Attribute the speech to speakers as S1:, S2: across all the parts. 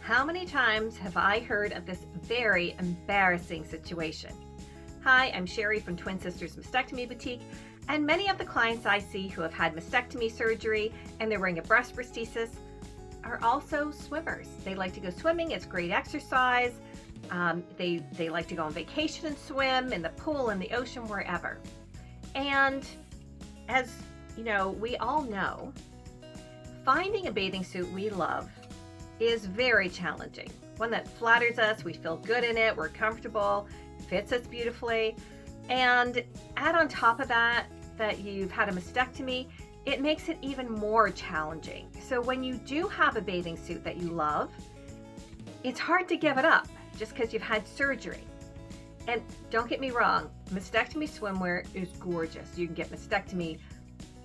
S1: How many times have I heard of this very embarrassing situation? Hi, I'm Sherry from Twin Sisters Mastectomy Boutique, and many of the clients I see who have had mastectomy surgery and they're wearing a breast prosthesis are also swimmers. They like to go swimming, it's great exercise. They like to go on vacation and swim in the pool, in the ocean, wherever. And as you know, we all know, finding a bathing suit we love is very challenging. One that flatters us, we feel good in it, we're comfortable, fits us beautifully. And add on top of that you've had a mastectomy, it makes it even more challenging. So when you do have a bathing suit that you love, it's hard to give it up just because you've had surgery. And don't get me wrong, mastectomy swimwear is gorgeous. You can get mastectomy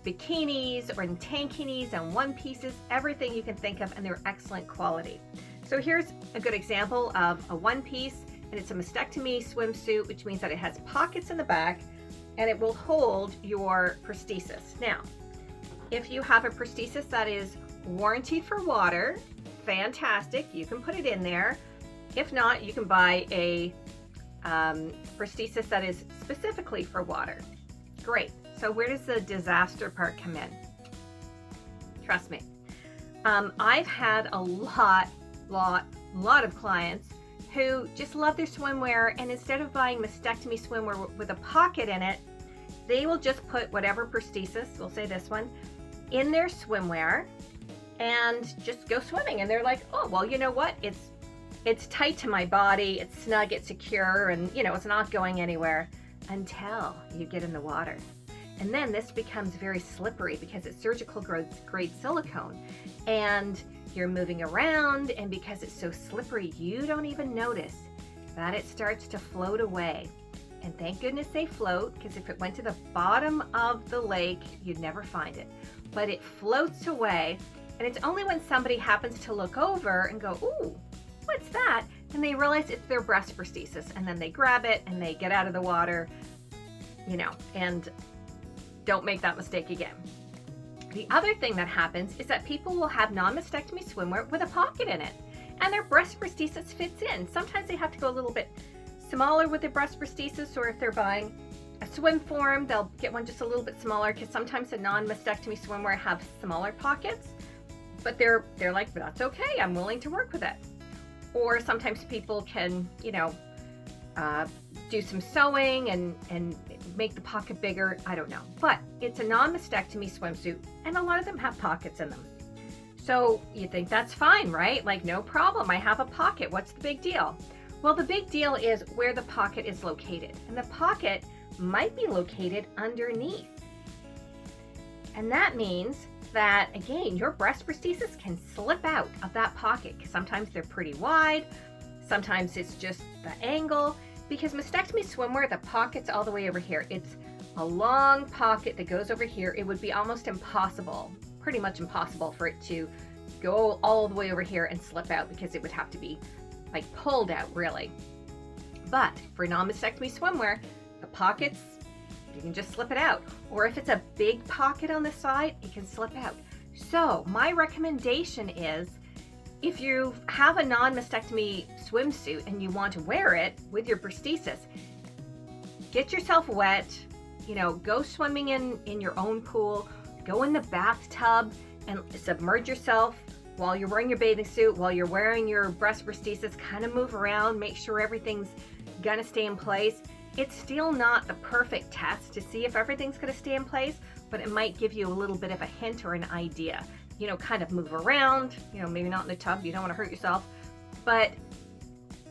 S1: bikinis or tankinis and one pieces, everything you can think of, and they're excellent quality. So here's a good example of a one piece, and it's a mastectomy swimsuit, which means that it has pockets in the back and it will hold your prosthesis. Now, if you have a prosthesis that is warranted for water, fantastic, you can put it in there. If not, you can buy a prosthesis that is specifically for water. Great. So where does the disaster part come in? Trust me. I've had a lot of clients who just love their swimwear, and instead of buying mastectomy swimwear with a pocket in it, they will just put whatever prosthesis, we'll say this one, in their swimwear and just go swimming. And they're like, oh, well, you know what? It's tight to my body, it's snug, it's secure, and you know, it's not going anywhere until you get in the water. And then this becomes very slippery because it's surgical grade silicone, and you're moving around, and because it's so slippery, you don't even notice that it starts to float away. And thank goodness they float, because if it went to the bottom of the lake, you'd never find it. But it floats away, and it's only when somebody happens to look over and go, ooh, what's that? And they realize it's their breast prosthesis, and then they grab it and they get out of the water, you know, and don't make that mistake again. The other thing that happens is that people will have non-mastectomy swimwear with a pocket in it, and their breast prosthesis fits in. Sometimes they have to go a little bit smaller with their breast prosthesis, or if they're buying a swim form, they'll get one just a little bit smaller, because sometimes the non-mastectomy swimwear have smaller pockets, but they're like, that's okay, I'm willing to work with it. Or sometimes people can, you know, do some sewing and make the pocket bigger. I don't know. But it's a non-mastectomy swimsuit, and a lot of them have pockets in them. So you think that's fine, right? Like, no problem. I have a pocket. What's the big deal? Well, the big deal is where the pocket is located. And the pocket might be located underneath. And that means that, again, your breast prosthesis can slip out of that pocket, because sometimes they're pretty wide, sometimes it's just the angle. Because mastectomy swimwear, the pocket's all the way over here. It's a long pocket that goes over here. It would be almost impossible, pretty much impossible, for it to go all the way over here and slip out, because it would have to be like pulled out, really. But for non-mastectomy swimwear, the pockets, you can just slip it out. Or if it's a big pocket on the side, it can slip out. So my recommendation is, if you have a non-mastectomy swimsuit and you want to wear it with your prosthesis, get yourself wet, you know, go swimming in your own pool, go in the bathtub and submerge yourself while you're wearing your bathing suit, while you're wearing your breast prosthesis, kind of move around, make sure everything's gonna stay in place. It's still not the perfect test to see if everything's gonna stay in place, but it might give you a little bit of a hint or an idea. You know, kind of move around, you know, maybe not in the tub, you don't want to hurt yourself, but,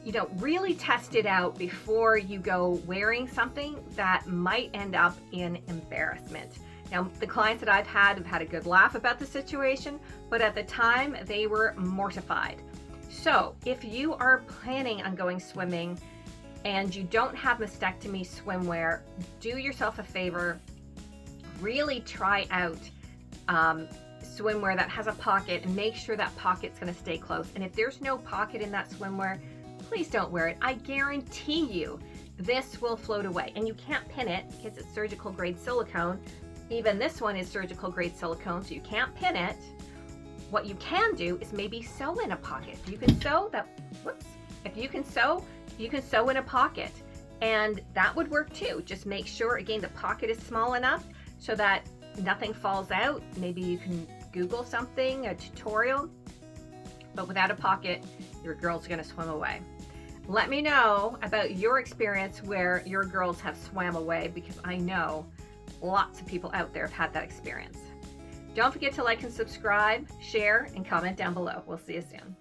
S1: you know, really test it out before you go wearing something that might end up in embarrassment. Now, the clients that I've had a good laugh about the situation, but at the time they were mortified. So if you are planning on going swimming and you don't have mastectomy swimwear, do yourself a favor, really try out swimwear that has a pocket, and make sure that pocket's going to stay close. And if there's no pocket in that swimwear, please don't wear it. I guarantee you this will float away, and you can't pin it because it's surgical grade silicone. Even this one is surgical grade silicone, so you can't pin it. what you can do is maybe sew in a pocket. You can sew that, whoops, if you can sew in a pocket, and that would work too. Just make sure, again, the pocket is small enough so that nothing falls out. Maybe you can Google something, a tutorial, but without a pocket, your girls are gonna swim away. Let me know about your experience where your girls have swam away, because I know lots of people out there have had that experience. Don't forget to like and subscribe, share, and comment down below. We'll see you soon.